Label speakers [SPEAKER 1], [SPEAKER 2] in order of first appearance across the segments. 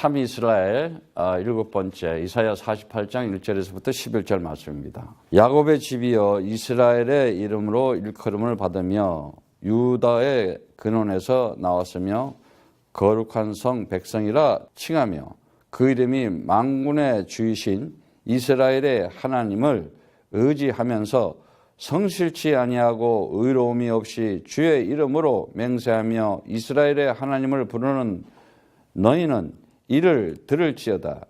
[SPEAKER 1] 참이스라엘 일곱 번째 이사야 48장 1절에서부터 11절 말씀입니다. 야곱의 집이여 이스라엘의 이름으로 일컬음을 받으며 유다의 근원에서 나왔으며 거룩한 성 백성이라 칭하며 그 이름이 만군의 주이신 이스라엘의 하나님을 의지하면서 성실치 아니하고 의로움이 없이 주의 이름으로 맹세하며 이스라엘의 하나님을 부르는 너희는 이를 들을지어다.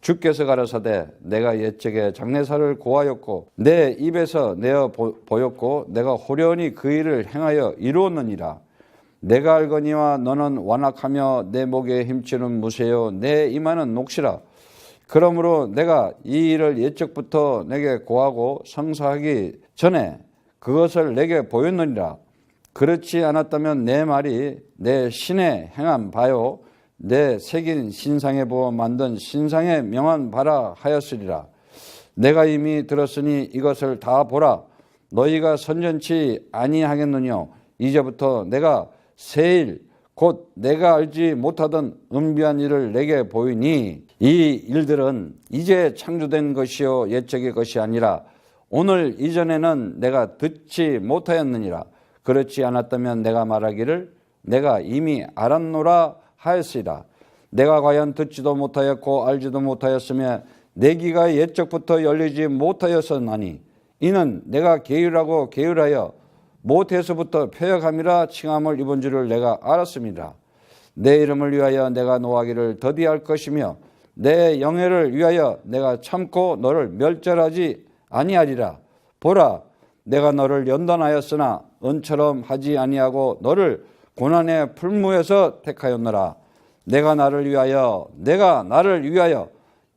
[SPEAKER 1] 주께서 가라사대 내가 옛적에 장래사를 고하였고 내 입에서 내어 보였고 내가 호련히 그 일을 행하여 이루었느니라. 내가 알거니와 너는 완악하며 내 목에 힘치는 무쇠요 내 이마는 녹시라. 그러므로 내가 이 일을 옛적부터 내게 고하고 성사하기 전에 그것을 내게 보였느니라. 그렇지 않았다면 내 말이 내 신에 행한 바요 내 새긴 신상에 부어 만든 신상에 명한 바라 하였으리라. 내가 이미 들었으니 이것을 다 보라. 너희가 선전치 아니하겠느냐. 이제부터 내가 새 일 곧 내가 알지 못하던 은비한 일을 내게 보이니 이 일들은 이제 창조된 것이요 옛적의 것이 아니라 오늘 이전에는 내가 듣지 못하였느니라. 그렇지 않았다면 내가 말하기를 내가 이미 알았노라 하였으리라. 내가 과연 듣지도 못하였고 알지도 못하였으며 내 귀가 옛적부터 열리지 못하였었나니 이는 내가 게으르고 게으르하여 못해서부터 패역함이라 칭함을 입은 줄을 내가 알았습니다. 내 이름을 위하여 내가 노하기를 더디할 것이며 내 영예를 위하여 내가 참고 너를 멸절하지 아니하리라. 보라, 내가 너를 연단하였으나 은처럼 하지 아니하고 너를 고난의 풀무에서 택하였노라. 내가 나를 위하여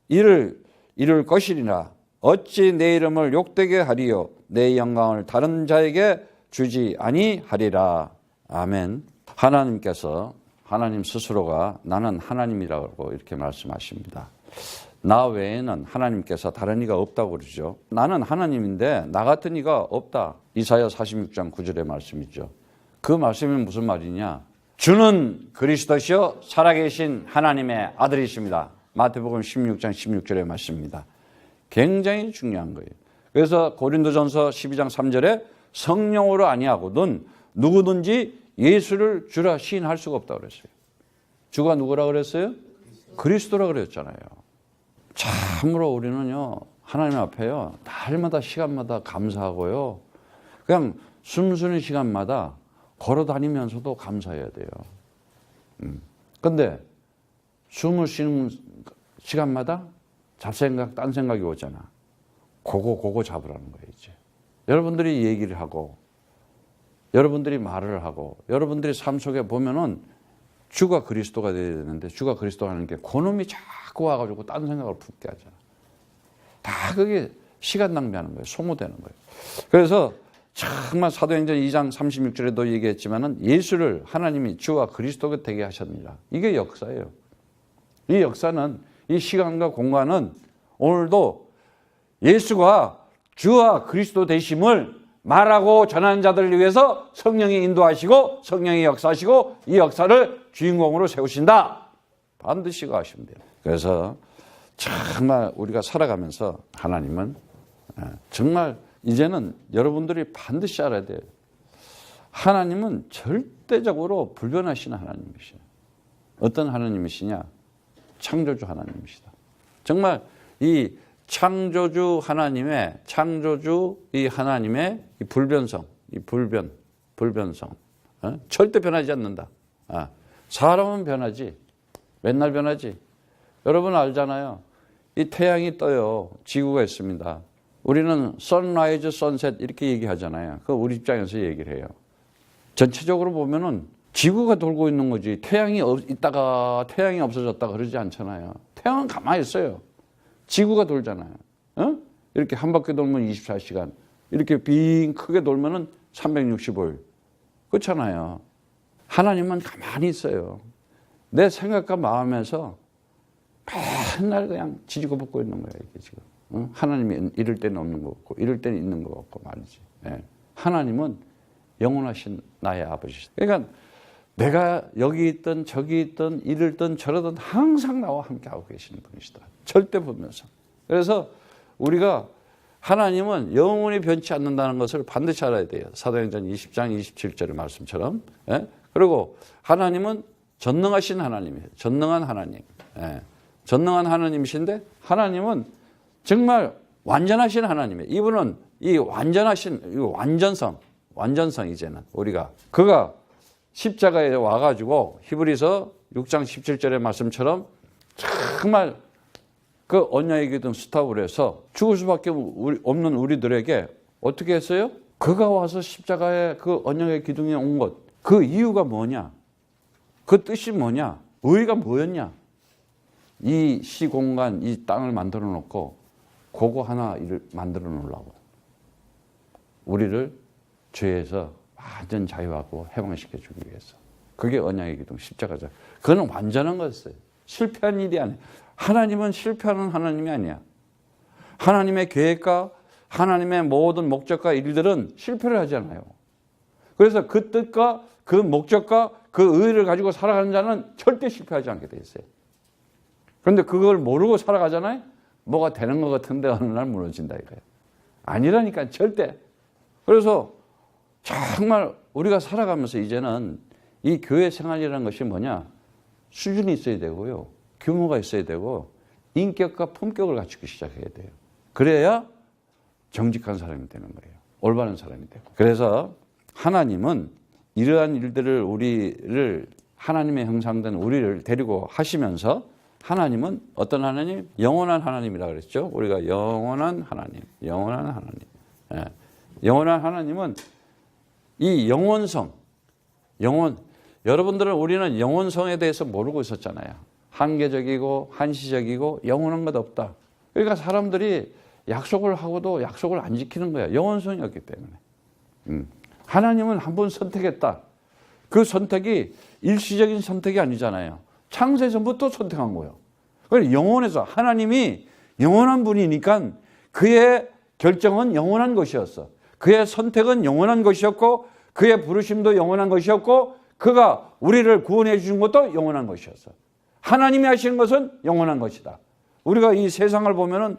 [SPEAKER 1] 이룰 것이리라. 어찌 내 이름을 욕되게 하리요 내 영광을 다른 자에게 주지 아니하리라. 아멘. 하나님께서 하나님 스스로가 나는 하나님이라고 이렇게 말씀하십니다. 나 외에는 하나님께서 다른 이가 없다고 그러죠. 나는 하나님인데 나 같은 이가 없다. 이사야 46장 9절의 말씀이죠. 그 말씀이 무슨 말이냐? 주는 그리스도시요 살아계신 하나님의 아들이십니다. 마태복음 16장 16절의 말씀입니다. 굉장히 중요한 거예요. 그래서 고린도전서 12장 3절에 성령으로 아니하고는 누구든지 예수를 주라 시인할 수가 없다고 그랬어요. 주가 누구라 그랬어요? 그리스도라 그랬잖아요. 참으로 우리는요 하나님 앞에요 날마다 시간마다 감사하고요 그냥 숨 쉬는 시간마다 걸어 다니면서도 감사해야 돼요. 근데 숨을 쉬는 시간마다 잡생각, 딴 생각이 오잖아. 그거 잡으라는 거예요, 이제. 여러분들이 얘기를 하고, 여러분들이 말을 하고, 여러분들이 삶 속에 보면은 주가 그리스도가 되어야 되는데, 주가 그리스도가 하는 게 그놈이 자꾸 와가지고 딴 생각을 품게 하잖아. 다 그게 시간 낭비하는 거예요. 소모되는 거예요. 그래서 정말 사도행전 2장 36절에도 얘기했지만은 예수를 하나님이 주와 그리스도가 되게 하셨느니라. 이게 역사예요. 이 역사는, 이 시간과 공간은 오늘도 예수가 주와 그리스도 되심을 말하고 전하는 자들을 위해서 성령이 인도하시고 성령이 역사하시고 이 역사를 주인공으로 세우신다. 반드시 가시면 돼요. 그래서 정말 우리가 살아가면서 하나님은 정말 이제는 여러분들이 반드시 알아야 돼요. 하나님은 절대적으로 불변하신 하나님이시죠. 어떤 하나님이시냐? 창조주 하나님이시다. 정말 이 창조주 하나님의 이 하나님의 이 불변성, 이 불변성 절대 변하지 않는다. 사람은 변하지. 맨날 변하지. 여러분 알잖아요. 이 태양이 떠요. 지구가 있습니다. 우리는 선라이즈, 선셋 이렇게 얘기하잖아요. 그거 우리 입장에서 얘기를 해요. 전체적으로 보면은 지구가 돌고 있는 거지 태양이 있다가 태양이 없어졌다가 그러지 않잖아요. 태양은 가만히 있어요. 지구가 돌잖아요. 이렇게 한 바퀴 돌면 24시간, 이렇게 빙 크게 돌면은 365일. 그렇잖아요. 하나님은 가만히 있어요. 내 생각과 마음에서 맨날 그냥 지지고 볶고 있는 거예요. 이게 지금. 하나님이 이럴 때는 없는 거 같고 이럴 때는 있는 거 같고 말이지. 하나님은 영원하신 나의 아버지시다. 그러니까 내가 여기 있든 저기 있든 이러든 저러든 항상 나와 함께하고 계시는 분이시다. 절대 보면서. 그래서 우리가 하나님은 영원히 변치 않는다는 것을 반드시 알아야 돼요. 사도행전 20장 27절의 말씀처럼. 예? 그리고 하나님은 전능하신 하나님이에요. 전능한 하나님. 예. 전능한 하나님이신데 하나님은 정말 완전하신 하나님이에요. 이분은 이 완전하신 이 완전성 이제는 우리가 그가 십자가에 와가지고 히브리서 6장 17절의 말씀처럼 정말 그 언약의 기둥 스탑을 해서 죽을 수밖에 없는 우리들에게 어떻게 했어요? 그가 와서 십자가에 그 언약의 기둥에 온 것, 그 이유가 뭐냐? 그 뜻이 뭐냐? 의의가 뭐였냐? 이 시공간, 이 땅을 만들어 놓고 그거 하나 만들어 놓으려고 우리를 죄에서 완전 자유하고 해방시켜 주기 위해서. 그게 언약의 기둥 십자가죠. 그건 완전한 거였어요. 실패한 일이 아니에요. 하나님은 실패하는 하나님이 아니야. 하나님의 계획과 하나님의 모든 목적과 일들은 실패를 하지 않아요. 그래서 그 뜻과 그 목적과 그 의의를 가지고 살아가는 자는 절대 실패하지 않게 돼 있어요. 그런데 그걸 모르고 살아가잖아요. 뭐가 되는 것 같은데 어느 날 무너진다 이거예요. 아니라니까 절대. 그래서 정말 우리가 살아가면서 이제는 이 교회 생활이라는 것이 뭐냐? 수준이 있어야 되고요. 규모가 있어야 되고 인격과 품격을 갖추기 시작해야 돼요. 그래야 정직한 사람이 되는 거예요. 올바른 사람이 되고. 그래서 하나님은 이러한 일들을 우리를 하나님의 형상된 우리를 데리고 하시면서 하나님은 어떤 하나님? 영원한 하나님이라고 그랬죠. 우리가 영원한 하나님, 영원한 하나님. 예. 영원한 하나님은 이 영원성, 여러분들은 우리는 영원성에 대해서 모르고 있었잖아요. 한계적이고 한시적이고 영원한 것 없다. 그러니까 사람들이 약속을 하고도 약속을 안 지키는 거야. 영원성이 없기 때문에. 하나님은 한 번 선택했다. 그 선택이 일시적인 선택이 아니잖아요. 창세 전부터 선택한 거예요. 그래서 영원해서 하나님이 영원한 분이니까 그의 결정은 영원한 것이었어. 그의 선택은 영원한 것이었고 그의 부르심도 영원한 것이었고 그가 우리를 구원해 주신 것도 영원한 것이었어. 하나님이 하시는 것은 영원한 것이다. 우리가 이 세상을 보면은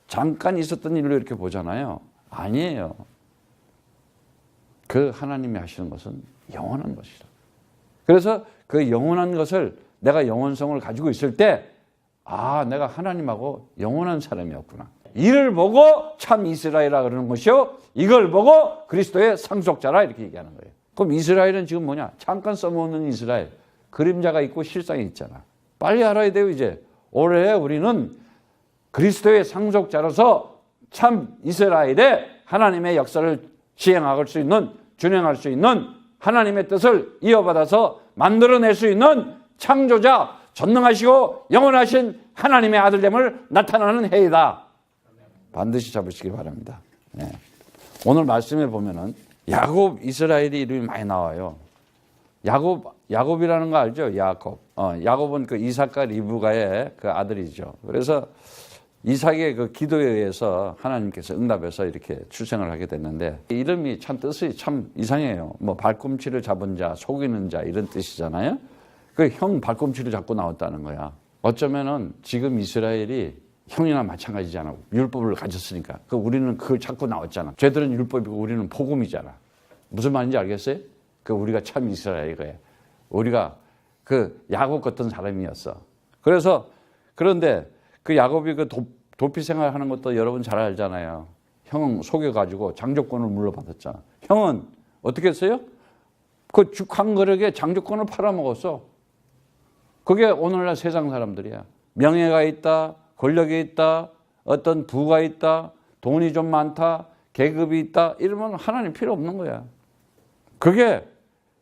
[SPEAKER 1] 잠깐 있었던 일로 이렇게 보잖아요. 아니에요. 그 하나님이 하시는 것은 영원한 것이다. 그래서 그 영원한 것을 내가 영원성을 가지고 있을 때 내가 하나님하고 영원한 사람이었구나. 이를 보고 참 이스라엘이라 그러는 것이요. 이걸 보고 그리스도의 상속자라 이렇게 얘기하는 거예요. 그럼 이스라엘은 지금 뭐냐? 잠깐 써먹는 이스라엘. 그림자가 있고 실상이 있잖아. 빨리 알아야 돼요 이제. 올해 우리는 그리스도의 상속자로서 참 이스라엘의 하나님의 역사를 시행할 수 있는, 준행할 수 있는 하나님의 뜻을 이어받아서 만들어낼 수 있는 창조자, 전능하시고 영원하신 하나님의 아들됨을 나타나는 해이다. 반드시 잡으시기 바랍니다. 네. 오늘 말씀에 보면은 야곱, 이스라엘이 이름이 많이 나와요. 야곱이라는 거 알죠? 야곱은 그 이삭과 리브가의 그 아들이죠. 그래서 이삭의 그 기도에 의해서 하나님께서 응답해서 이렇게 출생을 하게 됐는데 이름이 참 뜻이 참 이상해요. 뭐 발꿈치를 잡은 자, 속이는 자 이런 뜻이잖아요. 그 형 발꿈치를 잡고 나왔다는 거야. 어쩌면은 지금 이스라엘이 형이나 마찬가지잖아. 율법을 가졌으니까. 우리는 그걸 잡고 나왔잖아. 쟤들은 율법이고 우리는 복음이잖아. 무슨 말인지 알겠어요? 우리가 참 이스라엘이에요. 우리가 그 야곱 같은 사람이었어. 그런데 그 야곱이 그 도피 생활하는 것도 여러분 잘 알잖아요. 형 속여가지고 장조권을 물려받았잖아. 형은 어떻게 했어요? 그 죽 한 그릇에 장조권을 팔아먹었어. 그게 오늘날 세상 사람들이야. 명예가 있다, 권력이 있다, 어떤 부가 있다, 돈이 좀 많다, 계급이 있다 이러면 하나님 필요 없는 거야. 그게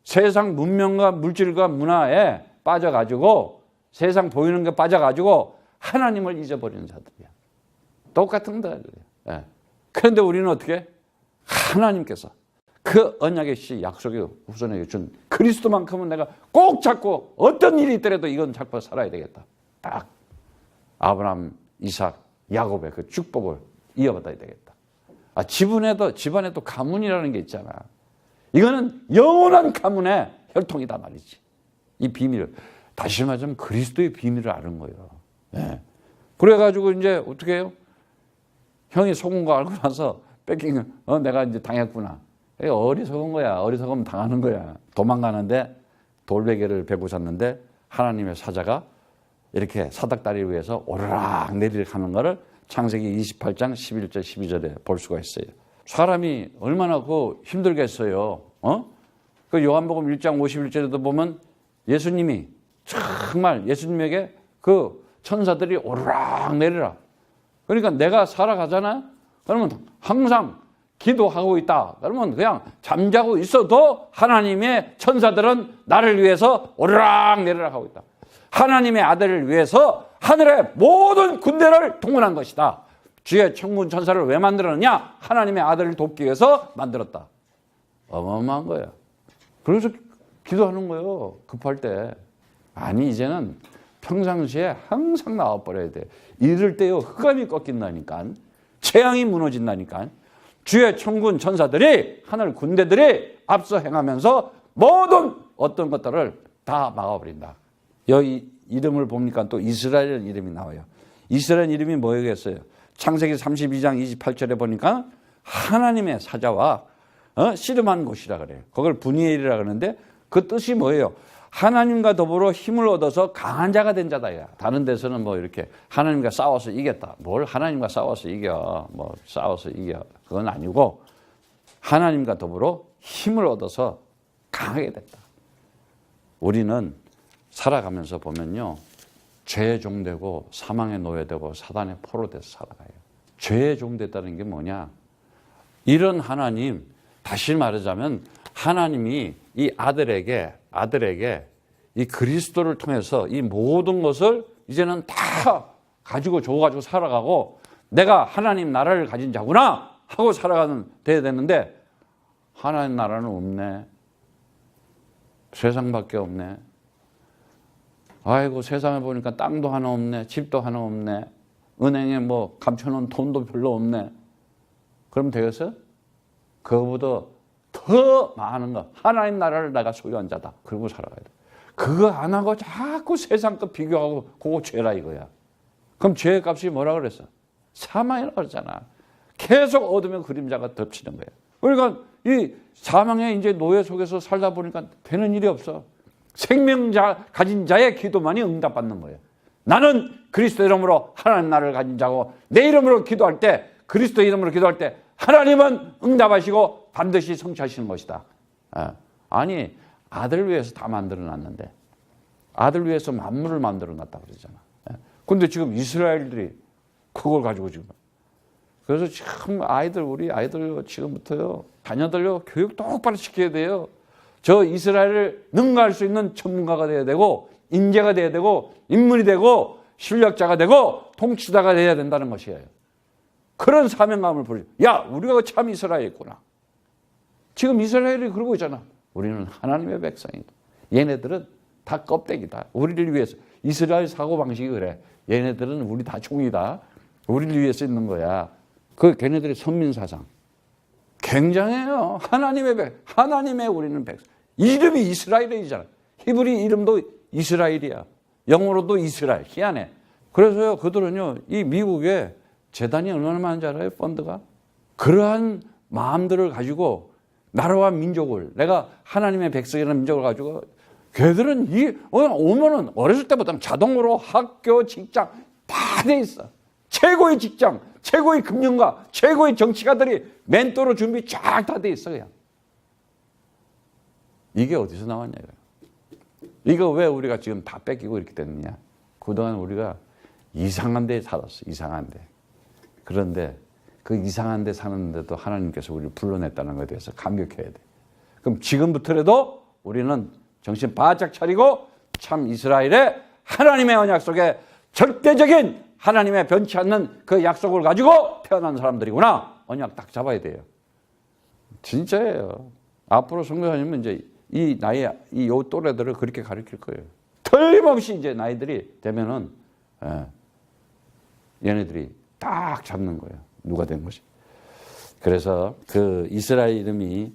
[SPEAKER 1] 세상 문명과 물질과 문화에 빠져가지고 세상 보이는 게 빠져가지고 하나님을 잊어버리는 자들이야. 똑같은 자들이야. 예. 그런데 우리는 어떻게? 하나님께서 그 언약의 씨 약속의 후손에게 준 그리스도만큼은 내가 꼭 잡고 어떤 일이 있더라도 이건 잡고 살아야 되겠다. 딱 아브라함, 이삭, 야곱의 그 축복을 이어받아야 되겠다. 집안에도 가문이라는 게 있잖아. 이거는 영원한 가문의 혈통이다 말이지. 이 비밀을, 다시 말하자면 그리스도의 비밀을 아는 거예요. 예. 그래가지고 이제 어떻게 해요? 형이 속은 거 알고 나서 뺏긴 거, 내가 이제 당했구나. 어리석은 거야. 어리석으면 당하는 거야. 도망가는데 돌베개를 베고 잤는데 하나님의 사자가 이렇게 사닥다리 위에서 오르락 내리락 하는 거를 창세기 28장 11절 12절에 볼 수가 있어요. 사람이 얼마나 힘들겠어요. 그 요한복음 1장 51절에도 보면 예수님이 정말 예수님에게 그 천사들이 오르락 내리락. 그러니까 내가 살아가잖아. 그러면 항상 기도하고 있다. 그러면 그냥 잠자고 있어도 하나님의 천사들은 나를 위해서 오르락 내리락 하고 있다. 하나님의 아들을 위해서 하늘의 모든 군대를 동원한 것이다. 주의 천군 천사를 왜 만들었느냐? 하나님의 아들을 돕기 위해서 만들었다. 어마어마한 거야. 그래서 기도하는 거예요. 급할 때. 아니 이제는 평상시에 항상 나와버려야 돼. 이럴 때요 흑암이 꺾인다니까. 재앙이 무너진다니까. 주의 천군 천사들이 하늘 군대들이 앞서 행하면서 모든 어떤 것들을 다 막아버린다. 여기 이름을 보니까 또 이스라엘 이름이 나와요. 이스라엘 이름이 뭐겠어요? 창세기 32장 28절에 보니까 하나님의 사자와 씨름한 곳이라 그래요. 그걸 분이엘이라 그러는데 그 뜻이 뭐예요? 하나님과 더불어 힘을 얻어서 강한 자가 된 자다. 다른 데서는 뭐 이렇게 하나님과 싸워서 이겼다. 뭘 하나님과 싸워서 이겨. 뭐 싸워서 이겨. 그건 아니고 하나님과 더불어 힘을 얻어서 강하게 됐다. 우리는 살아가면서 보면요. 죄의 종되고 사망의 노예되고 사단의 포로 돼서 살아가요. 죄의 종됐다는 게 뭐냐? 이런 하나님, 다시 말하자면 하나님이 이 아들에게 이 그리스도를 통해서 이 모든 것을 이제는 다 가지고 줘가지고 살아가고 내가 하나님 나라를 가진 자구나 하고 살아가는 돼야 되는데 하나님 나라는 없네. 세상밖에 없네. 아이고 세상에 보니까 땅도 하나 없네. 집도 하나 없네. 은행에 뭐 감춰놓은 돈도 별로 없네. 그럼 되겠어요? 그거보다 더 많은 거. 하나님 나라를 내가 소유한 자다. 그러고 살아가야 돼. 그거 안 하고 자꾸 세상 것 비교하고 그거 죄라 이거야. 그럼 죄의 값이 뭐라 그랬어? 사망이라고 그랬잖아. 계속 어둠의 그림자가 덮치는 거야. 그러니까 이 사망의 이제 노예 속에서 살다 보니까 되는 일이 없어. 생명자 가진 자의 기도만이 응답받는 거예요. 나는 그리스도 이름으로 하나님 나라를 가진 자고 내 이름으로 기도할 때 그리스도 이름으로 기도할 때 하나님은 응답하시고 반드시 성취하시는 것이다. 아니 아들 위해서 다 만들어놨는데 아들 위해서 만물을 만들어놨다 그러잖아. 근데 지금 이스라엘들이 그걸 가지고 지금 그래서 참 우리 아이들 지금부터요 자녀들요 교육 똑바로 시켜야 돼요. 저 이스라엘을 능가할 수 있는 전문가가 돼야 되고 인재가 돼야 되고 인물이 되고 실력자가 되고 통치자가 돼야 된다는 것이에요. 그런 사명감을 보여. 야, 우리가 참 이스라엘이구나. 지금 이스라엘이 그러고 있잖아. 우리는 하나님의 백성이다. 얘네들은 다 껍데기다. 우리를 위해서. 이스라엘 사고방식이 그래. 얘네들은 우리 다 종이다. 우리를 위해서 있는 거야. 그 걔네들의 선민사상. 굉장해요. 하나님의 우리는 백성. 이름이 이스라엘이잖아. 히브리 이름도 이스라엘이야. 영어로도 이스라엘. 희한해. 그래서요, 그들은요, 이 미국에 재단이 얼마나 많은지 알아요? 펀드가. 그러한 마음들을 가지고 나라와 민족을, 내가 하나님의 백성이라는 민족을 가지고, 걔들은 오면은 어렸을 때부터 자동으로 학교, 직장 다 돼 있어. 최고의 직장, 최고의 금융가, 최고의 정치가들이 멘토로 준비 쫙 다 돼 있어, 그냥. 이게 어디서 나왔냐, 이거 왜 우리가 지금 다 뺏기고 이렇게 됐느냐. 그동안 우리가 이상한 데에 살았어, 이상한 데. 그런데 그 이상한 데 사는데도 하나님께서 우리를 불러냈다는 것에 대해서 감격해야 돼. 그럼 지금부터라도 우리는 정신 바짝 차리고 참 이스라엘의 하나님의 언약 속에 절대적인 하나님의 변치 않는 그 약속을 가지고 태어난 사람들이구나. 언약 딱 잡아야 돼요. 진짜예요. 앞으로 선교사님은 이제 이 나이, 요 또래들을 그렇게 가르칠 거예요. 틀림없이 이제 나이들이 되면은, 얘네들이 딱 잡는 거예요. 누가 된 것이. 그래서 그 이스라엘 이름이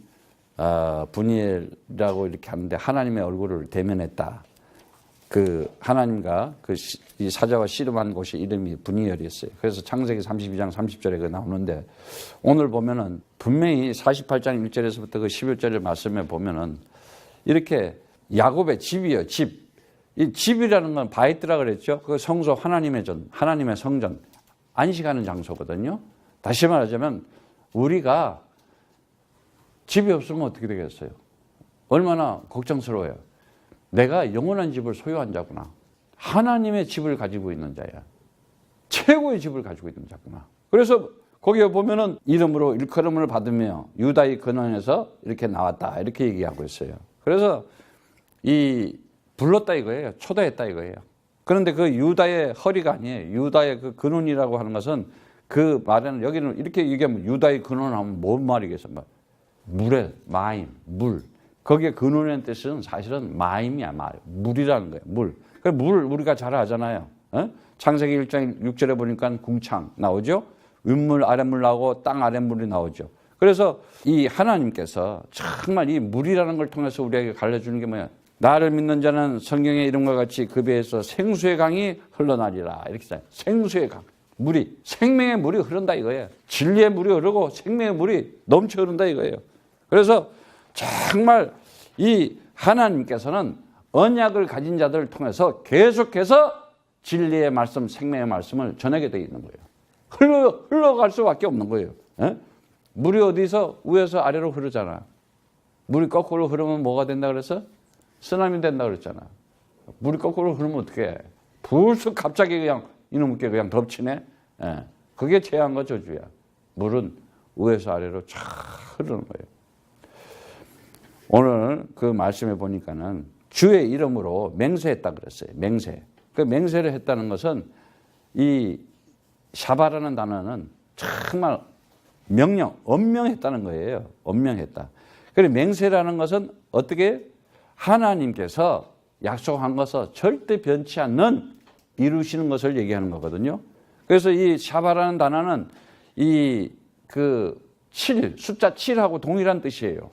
[SPEAKER 1] 분이엘이라고 이렇게 하는데 하나님의 얼굴을 대면했다. 그 하나님과 이 사자와 씨름한 곳이 이름이 분이엘이었어요. 그래서 창세기 32장 30절에 그 나오는데 오늘 보면은 분명히 48장 1절에서부터 그 11절의 말씀에 보면은 이렇게 야곱의 집이요, 집. 이 집이라는 건 바이트라 그랬죠. 그 성소 하나님의 전, 하나님의 성전, 안식하는 장소거든요. 다시 말하자면 우리가 집이 없으면 어떻게 되겠어요? 얼마나 걱정스러워요. 내가 영원한 집을 소유한 자구나. 하나님의 집을 가지고 있는 자야. 최고의 집을 가지고 있는 자구나. 그래서 거기에 보면은 이름으로 일컬음을 받으며 유다의 근원에서 이렇게 나왔다. 이렇게 얘기하고 있어요. 그래서 이 불렀다 이거예요. 초대했다 이거예요. 그런데 그 유다의 허리가 아니에요. 유다의 그 근원이라고 하는 것은 그 말에는 여기는 이렇게 얘기하면 유다의 근원 하면 뭔 말이겠어? 물에 마임, 물. 거기에 근원이라는 뜻은 사실은 마임이야, 물이라는 거예요. 물. 그 물 우리가 잘 아잖아요. 창세기 1장 6절에 보니까 궁창 나오죠. 윗물, 아랫물 나오고 땅 아랫물이 나오죠. 그래서 이 하나님께서 정말 이 물이라는 걸 통해서 우리에게 가르쳐주는 게 뭐야? 나를 믿는 자는 성경의 이름과 같이 그 배에서 생수의 강이 흘러나리라. 이렇게 써요. 생수의 강. 물이, 생명의 물이 흐른다 이거예요. 진리의 물이 흐르고 생명의 물이 넘쳐 흐른다 이거예요. 그래서 정말 이 하나님께서는 언약을 가진 자들을 통해서 계속해서 진리의 말씀, 생명의 말씀을 전하게 되어 있는 거예요. 흘러갈 수밖에 없는 거예요. 물이 어디서 위에서 아래로 흐르잖아. 물이 거꾸로 흐르면 뭐가 된다 그래서? 쓰나미 된다 그랬잖아. 물이 거꾸로 흐르면 어떻게 해? 불쑥 갑자기 그냥 이놈께 그냥 덮치네. 그게 재앙과 저주야. 물은 위에서 아래로 쫙 흐르는 거예요. 오늘 그 말씀에 보니까는 주의 이름으로 맹세했다 그랬어요. 맹세. 그 맹세를 했다는 것은 이 샤바라는 단어는 정말 명령, 엄명했다는 거예요. 엄명했다. 그리고 맹세라는 것은 어떻게 하나님께서 약속한 것을 절대 변치 않는 이루시는 것을 얘기하는 거거든요. 그래서 이 샤바라는 단어는 이 그 7, 숫자 7하고 동일한 뜻이에요.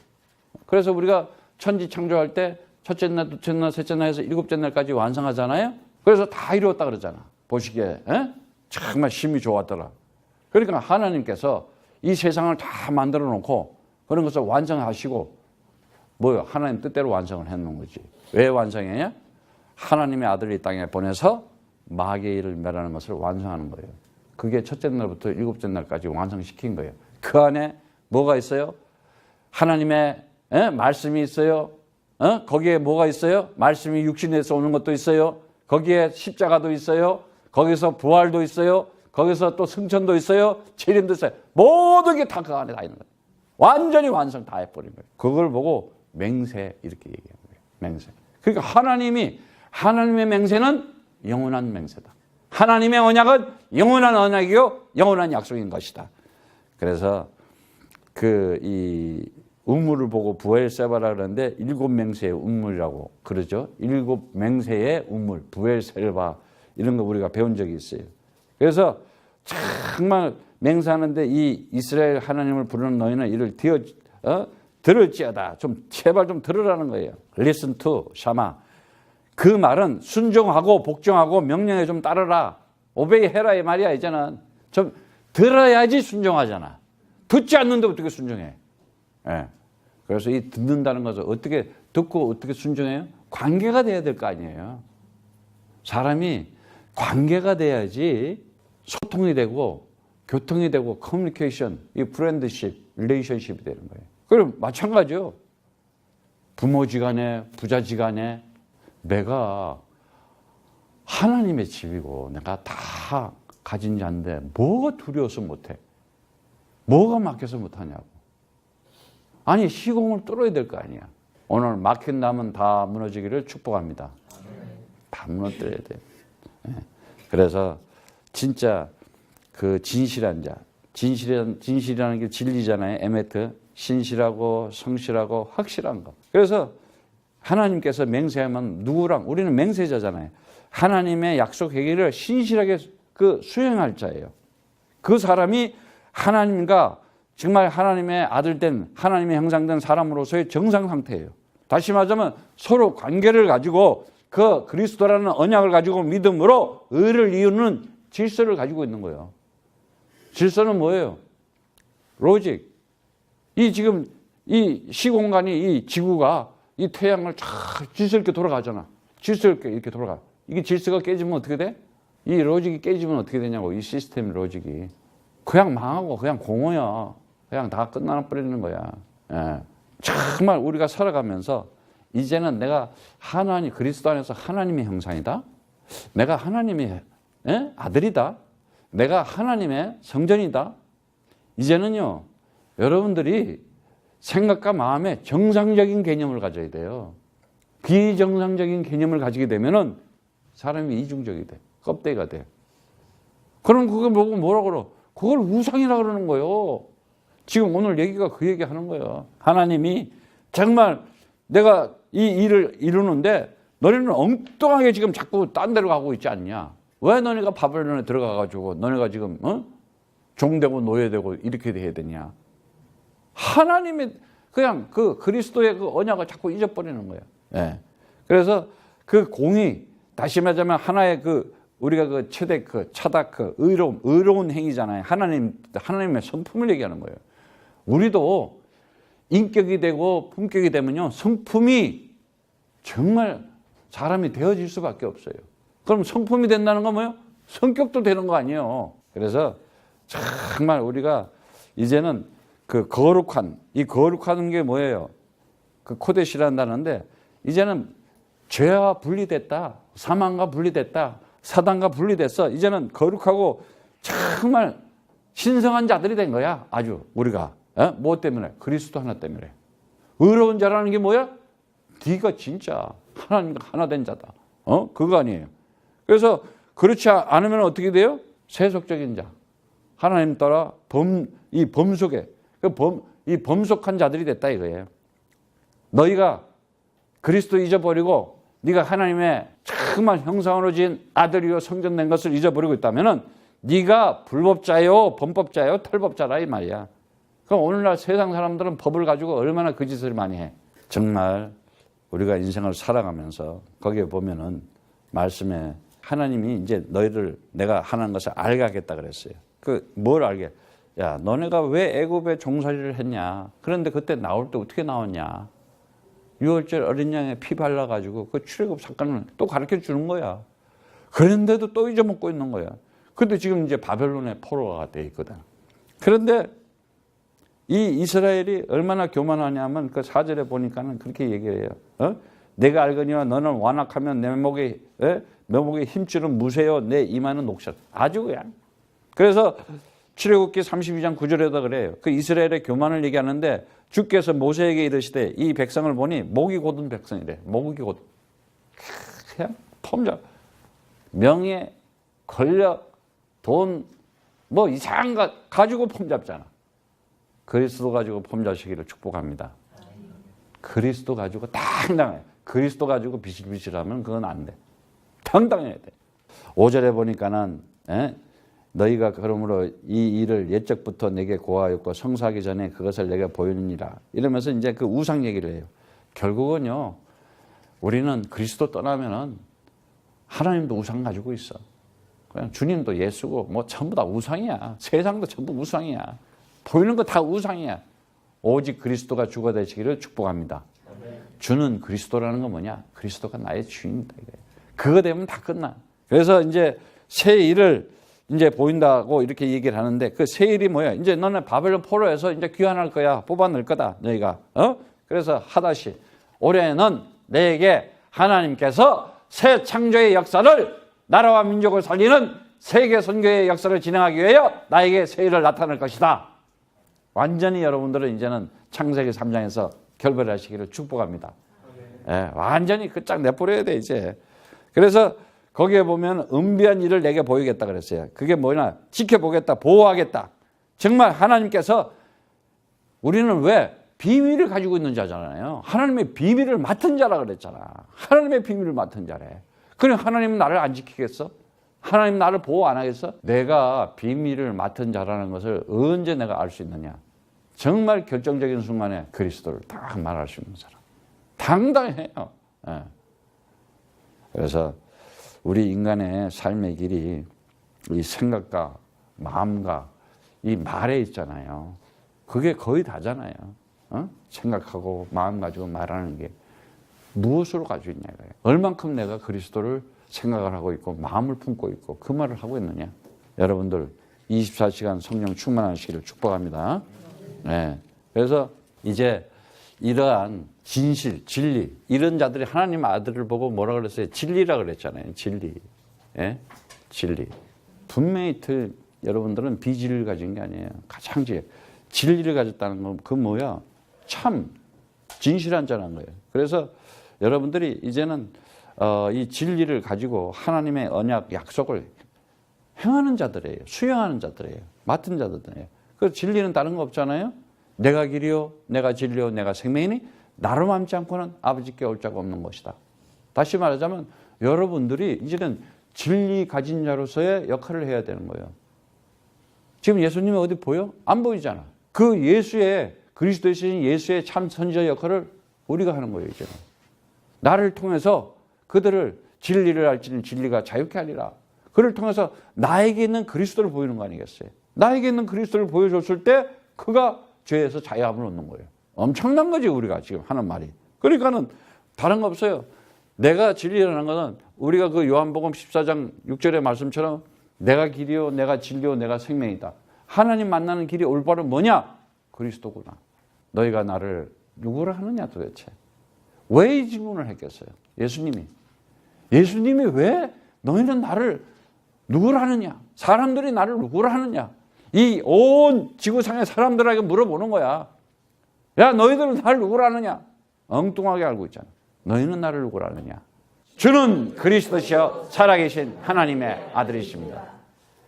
[SPEAKER 1] 그래서 우리가 천지 창조할 때 첫째 날, 둘째 날, 셋째 날 해서 일곱째 날까지 완성하잖아요. 그래서 다 이루었다 그러잖아. 보시기에 정말 힘이 좋았더라. 그러니까 하나님께서 이 세상을 다 만들어 놓고 그런 것을 완성하시고 뭐요? 하나님 뜻대로 완성을 해놓은 거지. 왜 완성해냐? 하나님의 아들을 이 땅에 보내서 마귀의 일을 멸하는 것을 완성하는 거예요. 그게 첫째 날부터 일곱째 날까지 완성시킨 거예요. 그 안에 뭐가 있어요? 하나님의 말씀이 있어요. 거기에 뭐가 있어요? 말씀이 육신에서 오는 것도 있어요. 거기에 십자가도 있어요. 거기서 부활도 있어요. 거기서 또 승천도 있어요. 재림도 있어요. 모든 게 다 그 안에 다 있는 거예요. 완전히 완성 다 해버린 거예요. 그걸 보고 맹세 이렇게 얘기하는 거예요. 맹세. 그러니까 하나님의 맹세는 영원한 맹세다. 하나님의 언약은 영원한 언약이요 영원한 약속인 것이다. 그래서 이 운물을 보고 부엘세바라 그러는데 일곱 맹세의 운물이라고 그러죠. 일곱 맹세의 운물, 부엘세바 이런 거 우리가 배운 적이 있어요. 그래서 정말 맹세하는데 이 이스라엘 하나님을 부르는 너희는 이를 들을지어다. 좀 제발 좀 들으라는 거예요. Listen to 샤마. 그 말은 순종하고 복종하고 명령에 좀 따르라. 오베이 해라 이 말이야. 이제는 좀 들어야지 순종하잖아. 듣지 않는데 어떻게 순종해? 예. 그래서 이 듣는다는 것을 어떻게 듣고 어떻게 순종해요? 관계가 돼야 될 거 아니에요. 사람이 관계가 돼야지 소통이 되고 교통이 되고 커뮤니케이션, 이 프렌드십, 릴레이션십이 되는 거예요. 그럼 마찬가지요. 부모지간에 부자지간에 내가 하나님의 집이고 내가 다 가진 자인데 뭐가 두려워서 못해? 뭐가 막혀서 못하냐고. 아니 시공을 뚫어야 될 거 아니야. 오늘 막힌 담은 다 무너지기를 축복합니다. 다 무너뜨려야 돼. 그래서 진짜 그 진실한 자, 진실이라는 게 진리잖아요. 에메트, 신실하고 성실하고 확실한 거. 그래서 하나님께서 맹세하면 누구랑 우리는 맹세자잖아요. 하나님의 약속 회개를 신실하게 수행할 자예요. 그 사람이 하나님과 정말 하나님의 아들된 하나님의 형상된 사람으로서의 정상 상태예요. 다시 말하자면 서로 관계를 가지고 그 그리스도라는 언약을 가지고 믿음으로 의를 이루는 질서를 가지고 있는 거예요. 질서는 뭐예요? 로직. 이 지금 이 시공간이 이 지구가 이 태양을 쫙 질서 있게 돌아가잖아. 질서 있게 이렇게 돌아가. 이게 질서가 깨지면 어떻게 돼? 이 로직이 깨지면 어떻게 되냐고. 이 시스템 로직이. 그냥 망하고 그냥 공허야. 그냥 다 끝나버리는 거야. 예. 정말 우리가 살아가면서 이제는 내가 하나님, 그리스도 안에서 하나님의 형상이다. 내가 하나님의 아들이다. 내가 하나님의 성전이다. 이제는요, 여러분들이 생각과 마음에 정상적인 개념을 가져야 돼요. 비정상적인 개념을 가지게 되면은 사람이 이중적이 돼. 껍데기가 돼. 그럼 그걸 보고 뭐라 그러? 그걸 우상이라 그러는 거예요. 지금 오늘 얘기가 그 얘기 하는 거예요. 하나님이 정말 내가 이 일을 이루는데 너네는 엉뚱하게 지금 자꾸 딴 데로 가고 있지 않냐? 왜 너네가 바벨론에 들어가가지고 너네가 지금 종되고 노예되고 이렇게 돼야 되냐? 하나님의 그냥 그 그리스도의 그 언약을 자꾸 잊어버리는 거예요. 예. 그래서 그 공의, 다시 말하자면 하나의 그 우리가 그 체데크, 차다크, 의로운 행위잖아요. 하나님의 성품을 얘기하는 거예요. 우리도 인격이 되고 품격이 되면요, 성품이 정말 사람이 되어질 수밖에 없어요. 그럼 성품이 된다는 건 뭐예요? 성격도 되는 거 아니에요. 그래서 정말 우리가 이제는 그 거룩한, 이 거룩한 게 뭐예요? 그 코데시라는 단어인데, 이제는 죄와 분리됐다. 사망과 분리됐다. 사단과 분리됐어. 이제는 거룩하고 정말 신성한 자들이 된 거야. 아주 우리가. 뭐 때문에? 그리스도 하나 때문에. 의로운 자라는 게 뭐야? 네가 진짜 하나님과 하나 된 자다. 그거 아니에요. 그래서 그렇지 않으면 어떻게 돼요? 세속적인 자. 하나님 따라 이 범속에, 이 범속한 자들이 됐다 이거예요. 너희가 그리스도 잊어버리고 네가 하나님의 정말 형상으로 지은 아들이요 성전된 것을 잊어버리고 있다면은 네가 불법자요, 범법자요, 탈법자라 이 말이야. 그럼 오늘날 세상 사람들은 법을 가지고 얼마나 그 짓을 많이 해. 정말 우리가 인생을 살아가면서 거기에 보면은 말씀에 하나님이 이제 너희를 내가 하는 것을 알게 하겠다 그랬어요. 그 뭘 알게? 야, 너네가 왜 애굽에 종살이를 했냐? 그런데 그때 나올 때 어떻게 나왔냐? 유월절 어린 양에 피 발라가지고 그 출애굽 사건을 또 가르쳐 주는 거야. 그런데도 또 잊어먹고 있는 거야. 근데 지금 이제 바벨론의 포로가 돼 있거든. 그런데 이 이스라엘이 얼마나 교만하냐면 그 4절에 보니까는 그렇게 얘기를 해요. 내가 알거니와 너는 완악하면 내 묘목에 힘줄은 무쇠요 내 이마는 녹샷. 아주 그냥. 그래서 출애굽기 32장 9절에다 그래요. 그 이스라엘의 교만을 얘기하는데 주께서 모세에게 이르시되 이 백성을 보니 목이 곧은 백성이래. 목이 곧. 그냥 폼자. 명예, 권력, 돈, 뭐 이상한 거 가지고 폼잡잖아. 그리스도 가지고 폼잡시기를 축복합니다. 그리스도 가지고 당당해. 그리스도 가지고 비실비실하면 그건 안 돼. 당당해야 돼. 5절에 보니까는 너희가 그러므로 이 일을 옛적부터 내게 고하였고 성사하기 전에 그것을 내게 보이느니라. 이러면서 이제 그 우상 얘기를 해요. 결국은요, 우리는 그리스도 떠나면은 하나님도 우상 가지고 있어. 그냥 주님도 예수고 뭐 전부 다 우상이야. 세상도 전부 우상이야. 보이는 거 다 우상이야. 오직 그리스도가 주가 되시기를 축복합니다. 주는 그리스도라는 건 뭐냐? 그리스도가 나의 주인이다. 그거 되면 다 끝나. 그래서 이제 새 일을 이제 보인다고 이렇게 얘기를 하는데 그 새 일이 뭐야? 이제 너는 바벨론 포로에서 이제 귀환할 거야. 뽑아낼 거다. 너희가. 그래서 하다시 올해는 내게 하나님께서 새 창조의 역사를 나라와 민족을 살리는 세계 선교의 역사를 진행하기 위하여 나에게 새 일을 나타낼 것이다. 완전히 여러분들은 이제는 창세기 3장에서 결별하시기를 축복합니다. 완전히 그 짝 내버려야 돼 이제. 그래서 거기에 보면 은비한 일을 내게 보이겠다 그랬어요. 그게 뭐냐? 지켜보겠다, 보호하겠다. 정말 하나님께서 우리는 왜 비밀을 가지고 있는 자잖아요. 하나님의 비밀을 맡은 자라 그랬잖아. 하나님의 비밀을 맡은 자래. 그럼 하나님은 나를 안 지키겠어? 하나님 나를 보호 안 하겠어? 내가 비밀을 맡은 자라는 것을 언제 내가 알 수 있느냐? 정말 결정적인 순간에 그리스도를 딱 말할 수 있는 사람. 당당해요. 예. 그래서 우리 인간의 삶의 길이 이 생각과 마음과 이 말에 있잖아요. 그게 거의 다잖아요. 생각하고 마음 가지고 말하는 게 무엇으로 가지고 있냐고요. 얼만큼 내가 그리스도를 생각을 하고 있고 마음을 품고 있고 그 말을 하고 있느냐. 여러분들 24시간 성령 충만하시기를 축복합니다. 네. 그래서 이제 이러한 진실, 진리 이런 자들이 하나님 아들을 보고 뭐라 그랬어요? 진리라 그랬잖아요. 진리. 예? 진리. 분명히 여러분들은 비진리를 가진 게 아니에요. 가장 진리를 가졌다는 건 그 뭐야? 참 진실한 자라는 거예요. 그래서 여러분들이 이제는 이 진리를 가지고 하나님의 언약 약속을 행하는 자들이에요. 수행하는 자들이에요. 맡은 자들이에요. 그 진리는 다른 거 없잖아요. 내가 길이요, 내가 진리요, 내가 생명이니 나로 맘지 않고는 아버지께 올 자가 없는 것이다. 다시 말하자면 여러분들이 이제는 진리 가진 자로서의 역할을 해야 되는 거예요. 지금 예수님이 어디 보여? 안 보이잖아. 그 예수의 그리스도이신 예수의 참 선지자 역할을 우리가 하는 거예요. 이제는. 나를 통해서 그들을 진리를 알지는 진리가 자유케 하리라. 그를 통해서 나에게 있는 그리스도를 보이는 거 아니겠어요? 나에게 있는 그리스도를 보여줬을 때 그가 죄에서 자유함을 얻는 거예요. 엄청난 거지 우리가 지금 하는 말이. 그러니까는 다른 거 없어요. 내가 진리라는 것은 우리가 그 요한복음 14장 6절의 말씀처럼 내가 길이요, 내가 진리요, 내가 생명이다. 하나님 만나는 길이 올바른 뭐냐? 그리스도구나. 너희가 나를 누구라 하느냐 도대체. 왜 이 질문을 했겠어요? 예수님이 왜 너희는 나를 누구라 하느냐? 사람들이 나를 누구라 하느냐? 이 온 지구상의 사람들에게 물어보는 거야. 야, 너희들은 나를 누구라 하느냐? 엉뚱하게 알고 있잖아. 너희는 나를 누구라 하느냐? 주는 그리스도시여 살아계신 하나님의 아들이십니다.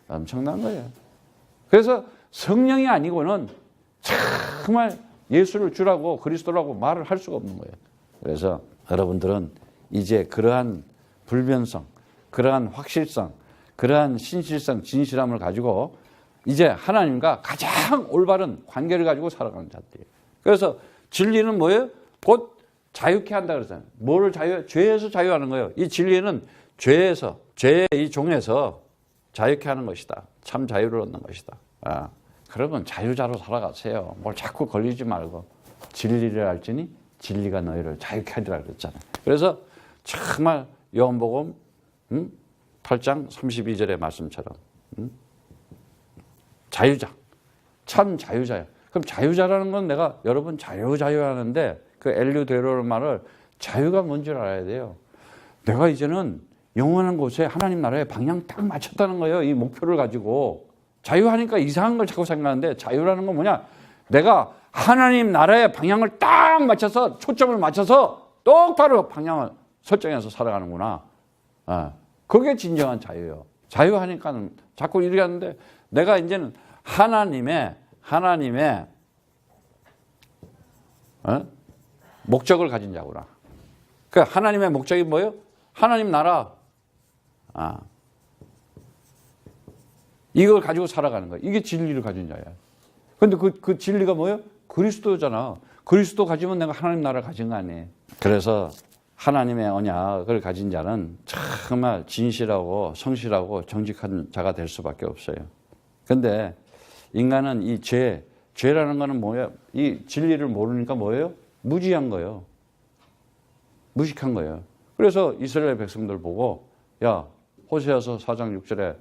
[SPEAKER 1] 엄청난 거예요. 그래서 성령이 아니고는 정말 예수를 주라고 그리스도라고 말을 할 수가 없는 거예요. 그래서 여러분들은 이제 그러한 불변성, 그러한 확실성, 그러한 신실성, 진실함을 가지고 이제 하나님과 가장 올바른 관계를 가지고 살아가는 자들이에요. 그래서 진리는 뭐예요? 곧 자유케 한다 그러잖아요. 뭐를 죄에서 자유하는 거예요. 이 진리는 죄의 이 종에서 자유케 하는 것이다. 참 자유를 얻는 것이다. 그러면 자유자로 살아가세요. 뭘 자꾸 걸리지 말고 진리를 알지니 진리가 너희를 자유케 하리라 그랬잖아요. 그래서 정말 요한복음 8장 32절의 말씀처럼 자유자, 참 자유자야. 그럼 자유자라는 건 내가 여러분 자유 하는데 그 엘류데로의 말을 자유가 뭔지 알아야 돼요. 내가 이제는 영원한 곳에 하나님 나라에 방향 딱 맞췄다는 거예요. 이 목표를 가지고. 자유하니까 이상한 걸 자꾸 생각하는데 자유라는 건 뭐냐? 내가 하나님 나라의 방향을 딱 맞춰서 초점을 맞춰서 똑바로 방향을 설정해서 살아가는구나. 그게 진정한 자유예요. 자유하니까 자꾸 이렇게 하는데 내가 이제는 하나님의 목적을 가진 자구나. 그 하나님의 목적이 뭐예요? 하나님 나라. 이걸 가지고 살아가는 거예요. 이게 진리를 가진 자야. 그런데 그 진리가 뭐예요? 그리스도잖아. 그리스도 가지면 내가 하나님 나라를 가진 거 아니에요. 그래서 하나님의 언약을 가진 자는 정말 진실하고 성실하고 정직한 자가 될 수밖에 없어요. 그런데 인간은 이 죄라는 거는 뭐예요? 이 진리를 모르니까 뭐예요? 무지한 거예요. 무식한 거예요. 그래서 이스라엘 백성들 보고 야, 호세아서 4장 6절에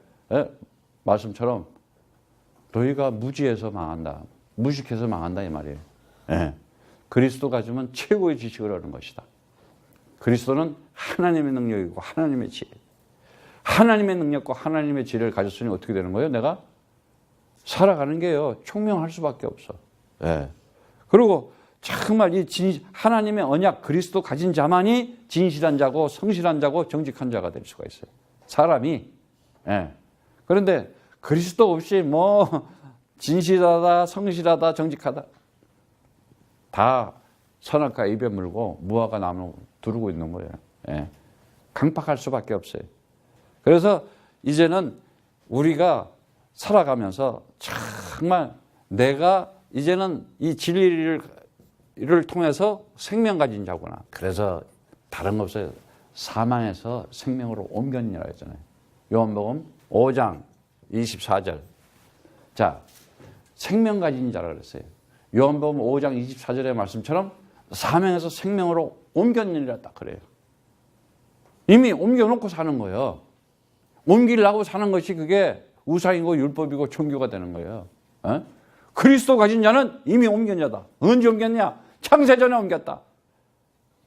[SPEAKER 1] 말씀처럼 너희가 무지해서 망한다. 무식해서 망한다 이 말이에요. 그리스도 가지면 최고의 지식을 얻는 것이다. 그리스도는 하나님의 능력이고 하나님의 지혜. 하나님의 능력과 하나님의 지혜를 가졌으니 어떻게 되는 거예요? 내가 살아가는 게요. 총명할 수밖에 없어. 그리고 정말 이 하나님의 언약 그리스도 가진 자만이 진실한 자고 성실한 자고 정직한 자가 될 수가 있어요. 사람이. 그런데 그리스도 없이 뭐 진실하다, 성실하다, 정직하다 다 선악과 입에 물고 무화과 나무 두르고 있는 거예요. 강팍할 수밖에 없어요. 그래서 이제는 우리가 살아가면서 정말 내가 이제는 이 진리를 통해서 생명 가진 자구나. 그래서 다른 거 없어요. 사망에서 생명으로 옮겼냐고 했잖아요. 요한복음 5장 24절. 자, 생명 가진 자라 그랬어요. 요한복음 5장 24절의 말씀처럼 사망에서 생명으로 옮겼느니라 딱 그래요. 이미 옮겨놓고 사는 거예요. 옮기려고 사는 것이 그게 우상이고 율법이고 종교가 되는 거예요. 그리스도 가진 자는 이미 옮긴 자다. 언제 옮겼냐? 창세전에 옮겼다.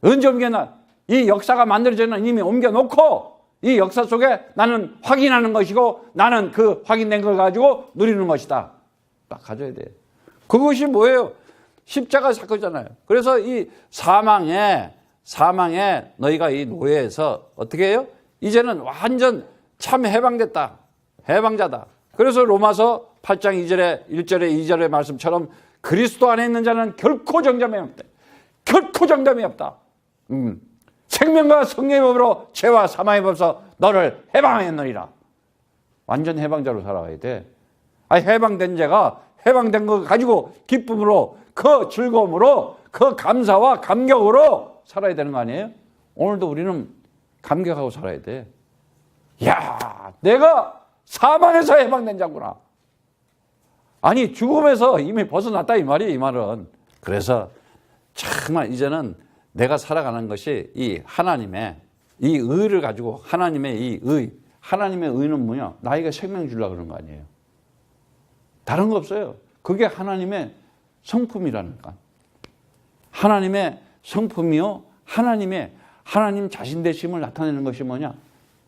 [SPEAKER 1] 언제 옮겼나? 이 역사가 만들어지는 이미 옮겨놓고 이 역사 속에 나는 확인하는 것이고 나는 그 확인된 걸 가지고 누리는 것이다. 딱 가져야 돼요. 그것이 뭐예요? 십자가 사건이잖아요. 그래서 이 사망에 너희가 이 노예에서 어떻게 해요? 이제는 완전 참 해방됐다. 해방자다. 그래서 로마서 8장 1절에 2절의 말씀처럼 그리스도 안에 있는 자는 결코 정죄함이 없다. 결코 정죄함이 없다. 생명과 성령의 법으로 죄와 사망의 법에서 너를 해방하였느니라. 완전 해방자로 살아가야 돼. 해방된 자가 해방된 거 가지고 기쁨으로 그 즐거움으로 그 감사와 감격으로 살아야 되는 거 아니에요? 오늘도 우리는 감격하고 살아야 돼. 야, 내가 사망에서 해방된 자구나. 아니 죽음에서 이미 벗어났다 이 말이에요. 이 말은. 그래서 정말 이제는 내가 살아가는 것이 이 하나님의 이 의를 가지고 하나님의 이 의, 하나님의 의는 뭐냐? 나에게 생명 주려고 그런 거 아니에요. 다른 거 없어요. 그게 하나님의 성품이라니까. 하나님의 성품이요. 하나님 자신 되심을 나타내는 것이 뭐냐?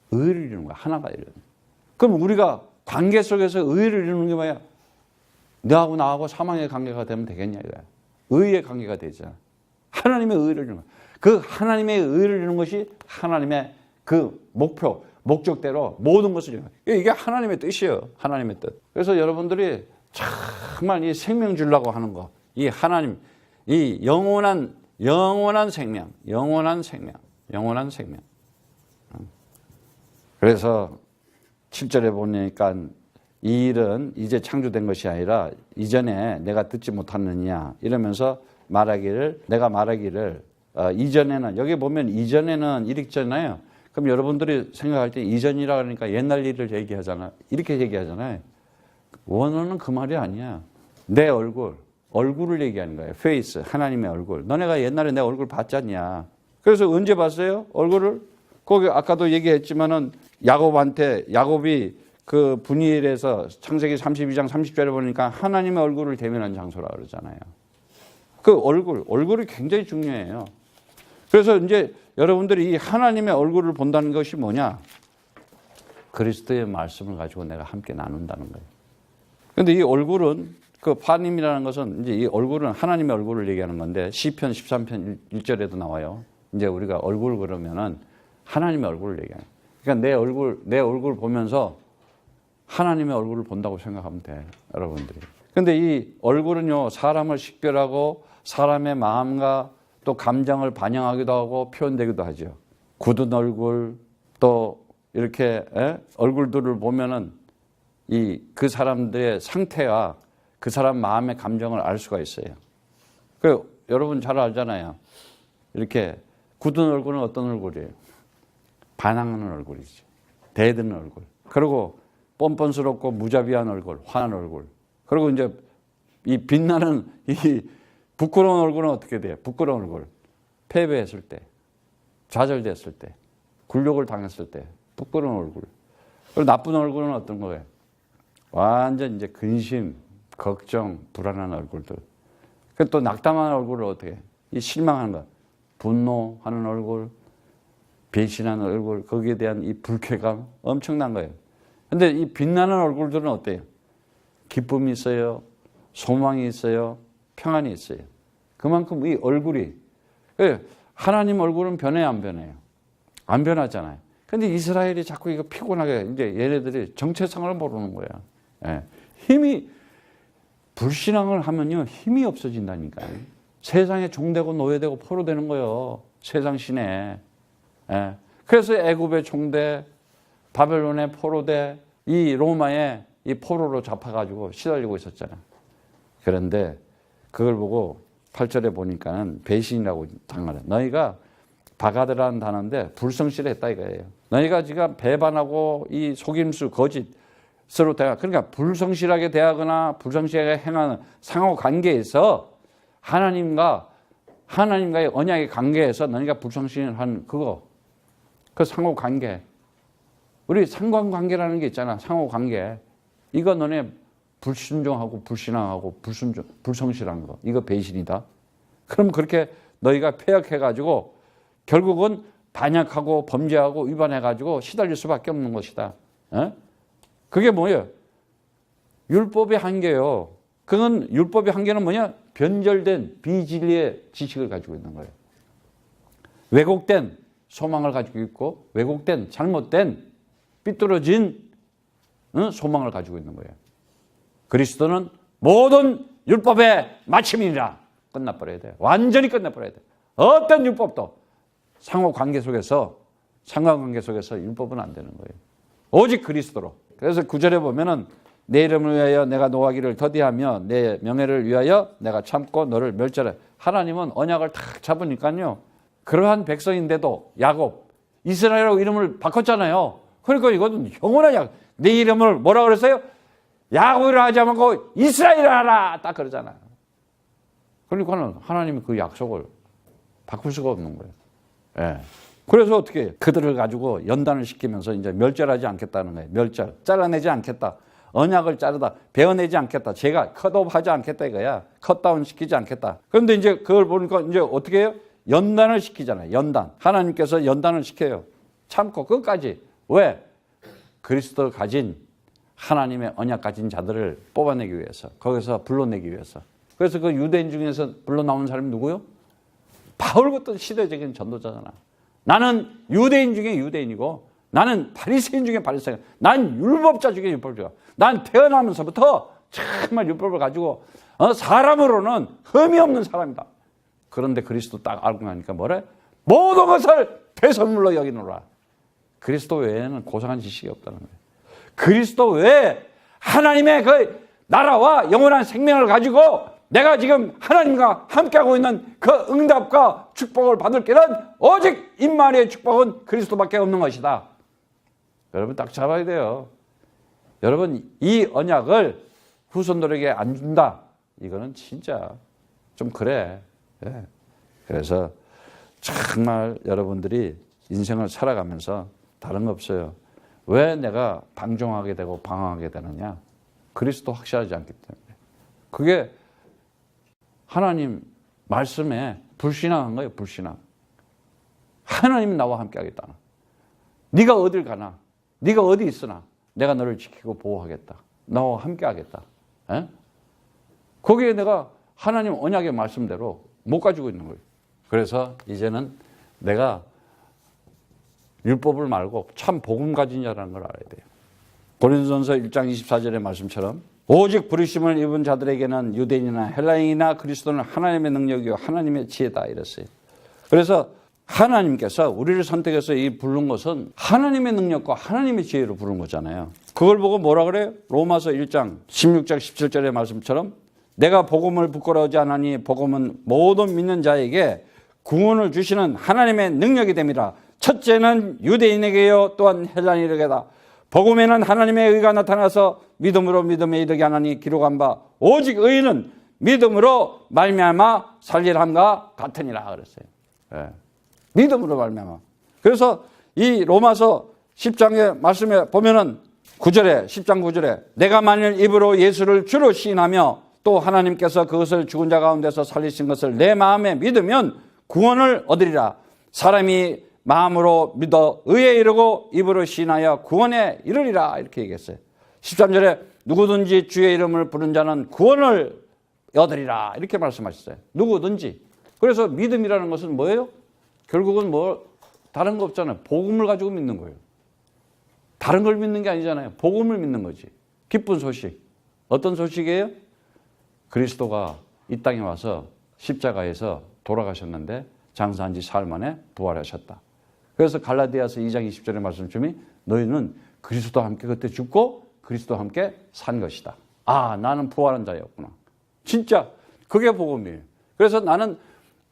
[SPEAKER 1] 의를 이루는 거야. 하나가 이루는 거야. 그럼 우리가 관계 속에서 의를 이루는 게 뭐야? 너하고 나하고 사망의 관계가 되면 되겠냐 이거야. 의의 관계가 되잖아. 하나님의 의를 이루는 거야. 그 하나님의 의를 이루는 것이 하나님의 그 목표, 목적대로 모든 것을 이루는 거야. 이게 하나님의 뜻이에요. 하나님의 뜻. 그래서 여러분들이 정말 이 생명 주려고 하는 거, 이 하나님, 이 영원한 생명. 그래서 7절에 보니까 이 일은 이제 창조된 것이 아니라 이전에 내가 듣지 못하느냐 이러면서 내가 말하기를 이전에는, 여기 보면 이전에는 이렇게 있잖아요. 그럼 여러분들이 생각할 때 이전이라 그러니까 옛날 일을 얘기하잖아요. 이렇게 얘기하잖아요. 원어는 그 말이 아니야. 내 얼굴을 얘기하는 거예요. 페이스, 하나님의 얼굴. 너네가 옛날에 내 얼굴 봤잖냐. 그래서 언제 봤어요? 얼굴을? 거기 아까도 얘기했지만은 야곱이 그 분이엘에서 창세기 32장 30절에 보니까 하나님의 얼굴을 대면한 장소라 그러잖아요. 그 얼굴이 굉장히 중요해요. 그래서 이제 여러분들이 이 하나님의 얼굴을 본다는 것이 뭐냐? 그리스도의 말씀을 가지고 내가 함께 나눈다는 거예요. 그런데 이 얼굴은, 그 파님이라는 것은 이제 이 얼굴은 하나님의 얼굴을 얘기하는 건데 시편 13편 1절에도 나와요. 이제 우리가 얼굴 그러면은 하나님의 얼굴을 얘기해요. 그러니까 내 얼굴 보면서 하나님의 얼굴을 본다고 생각하면 돼, 여러분들이. 그런데 이 얼굴은요, 사람을 식별하고 사람의 마음과 또 감정을 반영하기도 하고 표현되기도 하죠. 굳은 얼굴, 또 이렇게 얼굴들을 보면은 그 사람들의 상태와 그 사람 마음의 감정을 알 수가 있어요. 여러분 잘 알잖아요. 이렇게 굳은 얼굴은 어떤 얼굴이에요? 반항하는 얼굴이지. 대드는 얼굴. 그리고 뻔뻔스럽고 무자비한 얼굴, 화난 얼굴. 그리고 이제 이 빛나는 이 부끄러운 얼굴은 어떻게 돼요? 부끄러운 얼굴. 패배했을 때, 좌절됐을 때, 굴욕을 당했을 때, 부끄러운 얼굴. 그리고 나쁜 얼굴은 어떤 거예요? 완전 이제 근심, 걱정, 불안한 얼굴들. 또 낙담한 얼굴을 어떻게 해? 이 실망하는 거. 분노하는 얼굴, 배신하는 얼굴, 거기에 대한 이 불쾌감 엄청난 거예요. 근데 이 빛나는 얼굴들은 어때요? 기쁨이 있어요. 소망이 있어요. 평안이 있어요. 그만큼 이 얼굴이, 하나님 얼굴은 변해요, 안 변해요? 안 변하잖아요. 근데 이스라엘이 자꾸 이거 피곤하게, 이제 얘네들이 정체성을 모르는 거야. 불신앙을 하면요, 힘이 없어진다니까요. 세상에 종되고 노예되고 포로되는 거예요. 세상 신에. 그래서 애굽의 종대, 바벨론의 포로대, 이 로마의 이 포로로 잡혀가지고 시달리고 있었잖아요. 그런데 그걸 보고 8절에 보니까는 배신이라고 당하래. 너희가 바가드라는 단어인데 불성실했다 이거예요. 너희가 지금 배반하고 이 속임수, 거짓으로 대하, 그러니까 불성실하게 대하거나 불성실하게 행하는 상호 관계에서 하나님과의 언약의 관계에서 너희가 불성실한 그거, 그 상호 관계. 우리 상관관계라는 게 있잖아. 상호 관계. 이거 너네 불순종하고 불신앙하고 불성실한 거. 이거 배신이다. 그럼 그렇게 너희가 폐역해가지고 결국은 반역하고 범죄하고 위반해가지고 시달릴 수밖에 없는 것이다. 에? 그게 뭐예요? 율법의 한계요. 그건 율법의 한계는 뭐냐? 변절된 비진리의 지식을 가지고 있는 거예요. 왜곡된 소망을 가지고 있고 왜곡된 잘못된 삐뚤어진 소망을 가지고 있는 거예요. 그리스도는 모든 율법의 마침이니라. 끝나버려야 돼요. 완전히 끝나버려야 돼요. 어떤 율법도 상호관계 속에서 상관관계 속에서 율법은 안 되는 거예요. 오직 그리스도로. 그래서 9절에 보면은 내 이름을 위하여 내가 노하기를 더디하며 내 명예를 위하여 내가 참고 너를 멸절해. 하나님은 언약을 탁 잡으니까요. 그러한 백성인데도 야곱, 이스라엘이라고 이름을 바꿨잖아요. 그러니까 이거는 영원한 약. 내 이름을 뭐라 그랬어요? 야곱이라 하지 말고 이스라엘이라 하라. 딱 그러잖아요. 그러니까는 하나님이 그 약속을 바꿀 수가 없는 거예요. 예. 그래서 어떻게 해요? 그들을 가지고 연단을 시키면서 이제 멸절하지 않겠다는 거예요. 멸절. 잘라내지 않겠다. 언약을 자르다. 베어내지 않겠다. 제가 컷오프하지 않겠다 이거야. 컷다운 시키지 않겠다. 그런데 이제 그걸 보니까 이제 어떻게 해요? 연단을 시키잖아요. 연단. 하나님께서 연단을 시켜요. 참고 끝까지. 왜? 그리스도를 가진 하나님의 언약 가진 자들을 뽑아내기 위해서. 거기서 불러내기 위해서. 그래서 그 유대인 중에서 불러나온 사람이 누구요? 바울 같은 시대적인 전도자잖아. 나는 유대인 중에 유대인이고 나는 바리새인 중에 바리새인. 난 율법자 중에 율법자. 난 태어나면서부터 정말 율법을 가지고 사람으로는 흠이 없는 사람이다. 그런데 그리스도 딱 알고 나니까 뭐래? 모든 것을 배설물로 여기노라. 그리스도 외에는 고상한 지식이 없다는 거예요. 그리스도 외에 하나님의 그 나라와 영원한 생명을 가지고 내가 지금 하나님과 함께하고 있는 그 응답과 축복을 받을 길은 오직 임마누엘의 축복은 그리스도밖에 없는 것이다. 여러분 딱 잡아야 돼요. 여러분 이 언약을 후손들에게 안 준다. 이거는 진짜 좀 그래. 예. 그래서 정말 여러분들이 인생을 살아가면서 다른 거 없어요. 왜 내가 방종하게 되고 방황하게 되느냐? 그리스도 확실하지 않기 때문에. 그게 하나님 말씀에 불신앙한 거예요. 불신앙. 하나님이 나와 함께 하겠다. 네가 어딜 가나 네가 어디 있으나 내가 너를 지키고 보호하겠다. 나와 함께 하겠다. 에? 거기에 내가 하나님 언약의 말씀대로 못 가지고 있는 거예요. 그래서 이제는 내가 율법을 말고 참 복음 가진 자라는 걸 알아야 돼요. 고린도전서 1장 24절의 말씀처럼 오직 부르심을 입은 자들에게는 유대인이나 헬라인이나 그리스도는 하나님의 능력이요 하나님의 지혜다 이랬어요. 그래서 하나님께서 우리를 선택해서 이 부른 것은 하나님의 능력과 하나님의 지혜로 부른 거잖아요. 그걸 보고 뭐라 그래요? 로마서 1장 16절 17절의 말씀처럼 내가 복음을 부끄러워하지 않으니 복음은 모든 믿는 자에게 구원을 주시는 하나님의 능력이 됨이라. 첫째는 유대인에게요 또한 헬라인에게다. 복음에는 하나님의 의가 나타나서 믿음으로 믿음의 이득이 하나니 기록한 바 오직 의인은 믿음으로 말미암아 살리람과 같으니라 그랬어요. 예. 믿음으로 말미암아. 그래서 이 로마서 10장의 말씀에 보면은 9절에 10장 9절에 내가 만일 입으로 예수를 주로 시인하며 또 하나님께서 그것을 죽은 자 가운데서 살리신 것을 내 마음에 믿으면 구원을 얻으리라. 사람이 마음으로 믿어 의에 이르고 입으로 시인하여 구원에 이르리라 이렇게 얘기했어요. 13절에 누구든지 주의 이름을 부른 자는 구원을 얻으리라 이렇게 말씀하셨어요. 누구든지. 그래서 믿음이라는 것은 뭐예요? 결국은 뭐 다른 거 없잖아요. 복음을 가지고 믿는 거예요. 다른 걸 믿는 게 아니잖아요. 복음을 믿는 거지. 기쁜 소식. 어떤 소식이에요? 그리스도가 이 땅에 와서 십자가에서 돌아가셨는데 장사한 지 사흘 만에 부활하셨다. 그래서 갈라디아서 2장 20절의 말씀쯤이 너희는 그리스도와 함께 그때 죽고 그리스도와 함께 산 것이다. 아, 나는 부활한 자였구나. 진짜 그게 복음이에요. 그래서 나는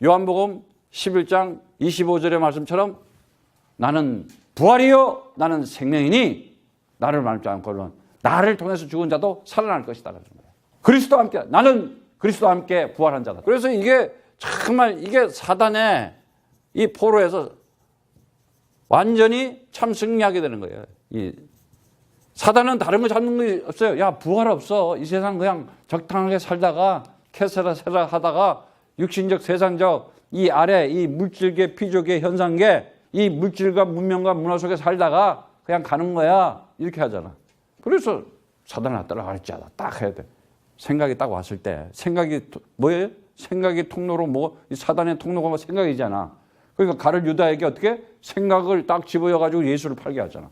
[SPEAKER 1] 요한복음 11장 25절의 말씀처럼 나는 부활이요 나는 생명이니 나를 말지 않고는 나를 통해서 죽은 자도 살아날 것이다. 그리스도와 함께 나는 그리스도와 함께 부활한 자다. 그래서 이게 정말 이게 사단의 이 포로에서 완전히 참 승리하게 되는 거예요. 이 사단은 다른 거 잡는 게 없어요. 야, 부활 없어. 이 세상 그냥 적당하게 살다가 캐세라세라 하다가 육신적 세상적 이 아래 이 물질계 피조계 현상계 이 물질과 문명과 문화 속에 살다가 그냥 가는 거야. 이렇게 하잖아. 그래서 사단을 따라가르치 않아. 딱 해야 돼. 생각이 딱 왔을 때 생각이 뭐예요? 생각이 통로로 뭐 이 사단의 통로가 뭐 생각이잖아. 그러니까 가룟 유다에게 어떻게 생각을 딱 집어여가지고 예수를 팔게 하잖아.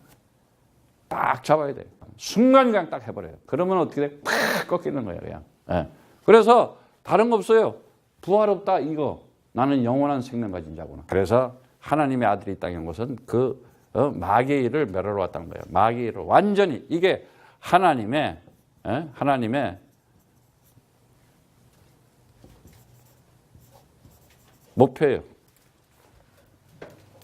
[SPEAKER 1] 딱 잡아야 돼. 순간 그냥 딱 해버려요. 그러면 어떻게 돼? 팍 꺾이는 거예요, 그냥. 네. 그래서 다른 거 없어요. 부활 없다 이거. 나는 영원한 생명 가진 자구나. 그래서 하나님의 아들이 이 땅에 온 것은 그 마귀의 일을 멸하러 왔다는 거예요. 마귀의 일을 완전히 이게 하나님의 목표예요.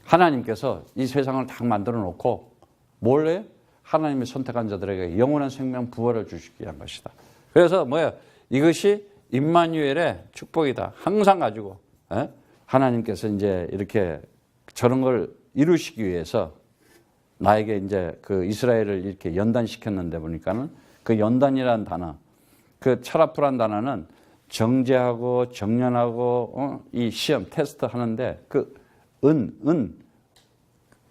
[SPEAKER 1] 하나님께서 이 세상을 딱 만들어 놓고 뭘 해요? 하나님이 선택한 자들에게 영원한 생명 부활을 주시기 위한 것이다. 그래서 뭐야? 이것이 임마누엘의 축복이다. 항상 가지고 하나님께서 이제 이렇게 저런 걸 이루시기 위해서 나에게 이제 그 이스라엘을 이렇게 연단시켰는데 보니까는 그 연단이라는 단어, 그 차라프란 단어는 정죄하고 정련하고 이 시험 테스트 하는데 그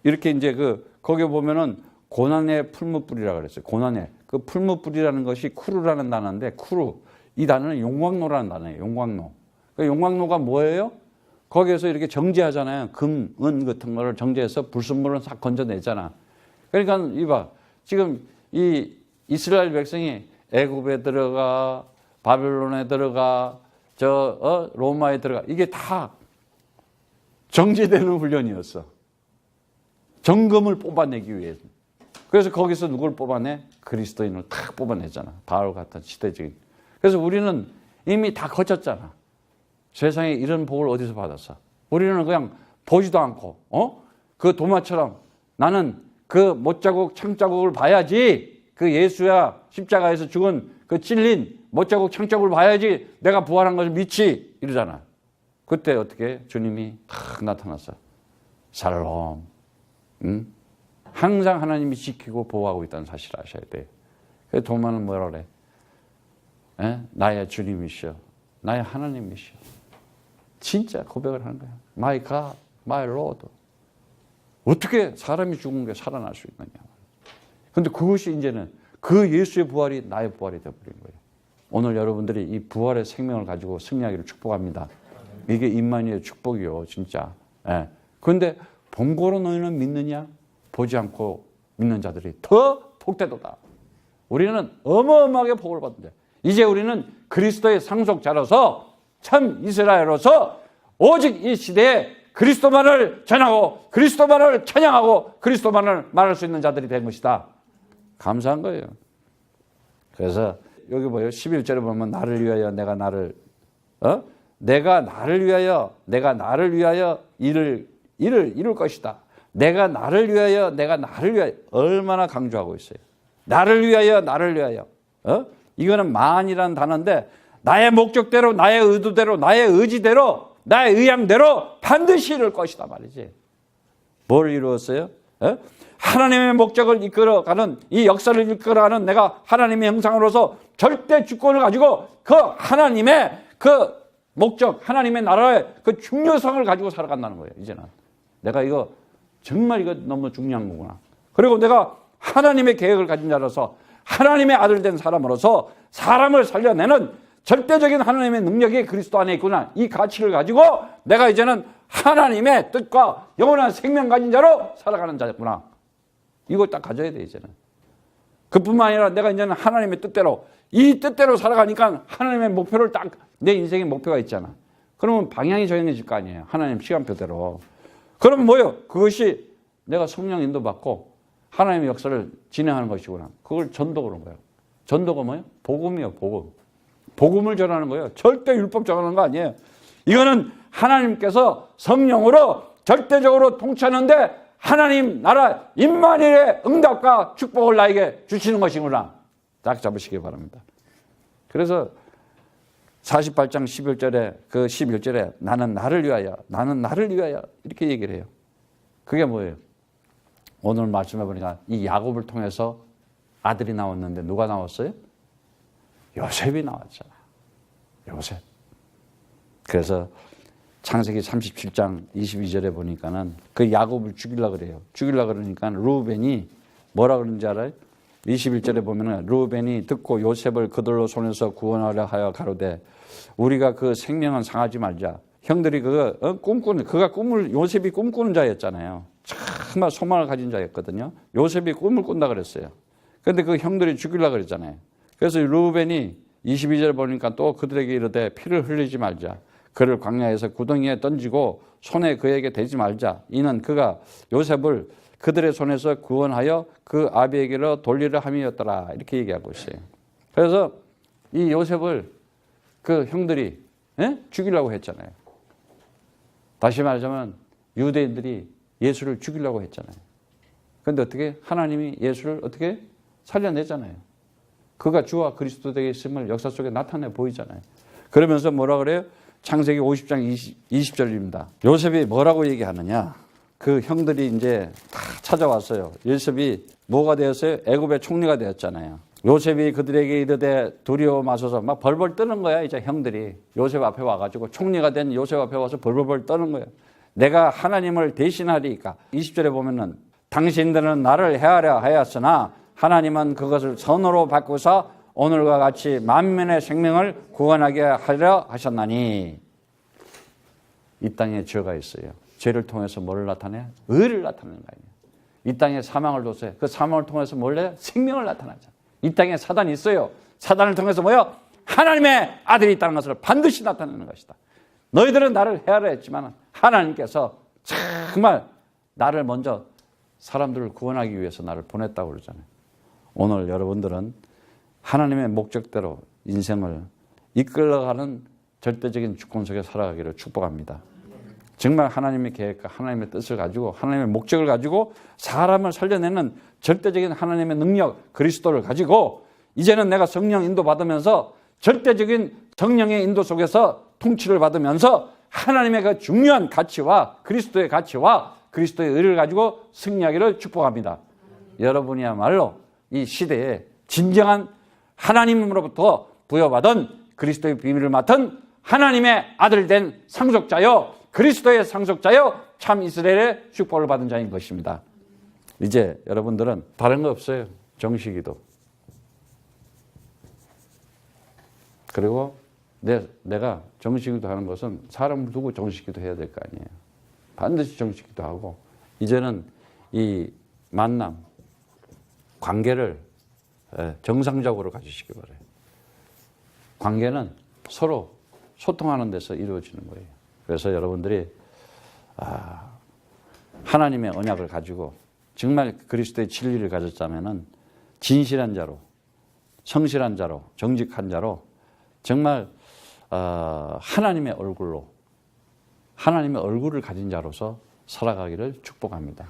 [SPEAKER 1] 이렇게 이제 거기 보면은 고난의 풀무불이라고 그랬어요. 고난의 그 풀무불이라는 것이 쿠루라는 단어인데 쿠루 이 단어는 용광로라는 단어예요. 용광로. 그 용광로가 뭐예요? 거기에서 이렇게 정제하잖아요. 금, 은 같은 거를 정제해서 불순물을 싹 건져내잖아. 그러니까 이봐 지금 이 이스라엘 백성이 애굽에 들어가 바벨론에 들어가 로마에 들어가 이게 다 정제되는 훈련이었어. 정금을 뽑아내기 위해서. 그래서 거기서 누굴 뽑아내? 그리스도인을 탁 뽑아내잖아. 바울 같은 시대적인. 그래서 우리는 이미 다 거쳤잖아. 세상에 이런 복을 어디서 받았어? 우리는 그냥 보지도 않고 그 도마처럼 나는 그 못자국 창자국을 봐야지 그 예수야 십자가에서 죽은 그 찔린 못자국 창자국을 봐야지 내가 부활한 것을 믿지 이러잖아. 그때 어떻게 주님이 탁 나타났어. 살롬. 응? 항상 하나님이 지키고 보호하고 있다는 사실을 아셔야 돼요. 그래서 도마는 뭐라 그래? 나의 주님이시여. 나의 하나님이시여. 진짜 고백을 하는 거야. My God, my Lord. 어떻게 사람이 죽은 게 살아날 수 있느냐. 그런데 그것이 이제는 그 예수의 부활이 나의 부활이 되어버린 거예요. 오늘 여러분들이 이 부활의 생명을 가지고 승리하기를 축복합니다. 이게 임마누엘의 축복이요, 진짜. 그런데 본고로 너희는 믿느냐? 보지 않고 믿는 자들이 더 복되도다. 우리는 어마어마하게 복을 받는데 이제 우리는 그리스도의 상속자로서 참 이스라엘로서 오직 이 시대에 그리스도만을 전하고 그리스도만을 찬양하고 그리스도만을 말할 수 있는 자들이 된 것이다. 감사한 거예요. 그래서 여기 뭐예요? 11절에 보면 나를 위하여 내가 나를 일을 이룰 것이다. 내가 나를 위하여 얼마나 강조하고 있어요. 나를 위하여 이거는 만이라는 단어인데 나의 목적대로 나의 의도대로 나의 의지대로 나의 의향대로 반드시 이룰 것이다 말이지. 뭘 이루었어요? 하나님의 목적을 이끌어가는 이 역사를 이끌어가는 내가 하나님의 형상으로서 절대 주권을 가지고 그 하나님의 그 목적 하나님의 나라의 그 중요성을 가지고 살아간다는 거예요. 이제는 내가 이거 정말 이거 너무 중요한 거구나. 그리고 내가 하나님의 계획을 가진 자로서 하나님의 아들 된 사람으로서 사람을 살려내는 절대적인 하나님의 능력이 그리스도 안에 있구나. 이 가치를 가지고 내가 이제는 하나님의 뜻과 영원한 생명 가진 자로 살아가는 자구나. 이걸 딱 가져야 돼 이제는. 그뿐만 아니라 내가 이제는 하나님의 뜻대로 이 뜻대로 살아가니까 하나님의 목표를 딱 내 인생의 목표가 있잖아. 그러면 방향이 정해질 거 아니에요. 하나님 시간표대로. 그러면 뭐예요? 그것이 내가 성령 인도받고 하나님의 역사를 진행하는 것이구나. 그걸 전도가 그런 거예요. 전도가 뭐예요? 복음이요, 복음. 복음을 전하는 거예요. 절대 율법 전하는 거 아니에요. 이거는 하나님께서 성령으로 절대적으로 통치하는데 하나님 나라 임마누엘의 응답과 축복을 나에게 주시는 것이구나. 딱 잡으시기 바랍니다. 그래서 48장 11절에 그 11절에 나는 나를 위하여 이렇게 얘기를 해요. 그게 뭐예요? 오늘 말씀해 보니까 이 야곱을 통해서 아들이 나왔는데 누가 나왔어요? 요셉이 나왔잖아요. 요셉. 그래서 창세기 37장 22절에 보니까는 그 야곱을 죽이려고 그래요. 죽이려고 그러니까 르우벤이 뭐라 그러는지 알아요? 21절에 보면은 르우벤이 듣고 요셉을 그들로 손에서 구원하려 하여 가로되 우리가 그 생명은 상하지 말자. 형들이 그가 요셉이 꿈꾸는 자였잖아요. 정말 소망을 가진 자였거든요. 요셉이 꿈을 꾼다 그랬어요. 그런데 그 형들이 죽이려고 그랬잖아요. 그래서 르우벤이 22절에 보니까 또 그들에게 이르되 피를 흘리지 말자. 그를 광야에서 구덩이에 던지고 손에 그에게 대지 말자. 이는 그가 요셉을 그들의 손에서 구원하여 그 아비에게로 돌리려 함이었더라. 이렇게 얘기하고 있어요. 그래서 이 요셉을 그 형들이 죽이려고 했잖아요. 다시 말하자면 유대인들이 예수를 죽이려고 했잖아요. 그런데 어떻게 하나님이 예수를 어떻게 살려내잖아요. 그가 주와 그리스도 되게 있음을 역사 속에 나타내 보이잖아요. 그러면서 뭐라 그래요? 창세기 50장 20절입니다. 요셉이 뭐라고 얘기하느냐? 그 형들이 이제 다 찾아왔어요. 요셉이 뭐가 되었어요? 애굽의 총리가 되었잖아요. 요셉이 그들에게 이르되 두려워 마소서 막 벌벌 떠는 거야. 이제 형들이 요셉 앞에 와가지고 총리가 된 요셉 앞에 와서 벌벌 떠는 거예요. 내가 하나님을 대신하리까. 20절에 보면은 당신들은 나를 해하려 하였으나 하나님은 그것을 선으로 바꾸사 오늘과 같이 만민의 생명을 구원하게 하려 하셨나니. 이 땅에 죄가 있어요. 죄를 통해서 뭐를 나타내? 의를 나타내는 거 아니에요. 이 땅에 사망을 뒀어요. 그 사망을 통해서 뭘래? 생명을 나타나잖아요. 이 땅에 사단이 있어요. 사단을 통해서 뭐요? 하나님의 아들이 있다는 것을 반드시 나타내는 것이다. 너희들은 나를 해하려 했지만 하나님께서 정말 나를 먼저 사람들을 구원하기 위해서 나를 보냈다고 그러잖아요. 오늘 여러분들은 하나님의 목적대로 인생을 이끌어가는 절대적인 주권 속에 살아가기를 축복합니다. 정말 하나님의 계획과 하나님의 뜻을 가지고 하나님의 목적을 가지고 사람을 살려내는 절대적인 하나님의 능력 그리스도를 가지고 이제는 내가 성령 인도 받으면서 절대적인 성령의 인도 속에서 통치를 받으면서 하나님의 그 중요한 가치와 그리스도의 가치와 그리스도의 의를 가지고 승리하기를 축복합니다. 여러분이야말로 이 시대에 진정한 하나님으로부터 부여받은 그리스도의 비밀을 맡은 하나님의 아들 된 상속자요 그리스도의 상속자요 참 이스라엘의 축복을 받은 자인 것입니다. 이제 여러분들은 다른 거 없어요. 정식기도. 그리고 내가 정식기도 하는 것은 사람을 두고 정식기도 해야 될 거 아니에요. 반드시 정식기도 하고 이제는 이 만남, 관계를 정상적으로 가지시기 바라요. 관계는 서로 소통하는 데서 이루어지는 거예요. 그래서 여러분들이 하나님의 언약을 가지고 정말 그리스도의 진리를 가졌다면 진실한 자로, 성실한 자로, 정직한 자로 정말 하나님의 얼굴로 하나님의 얼굴을 가진 자로서 살아가기를 축복합니다.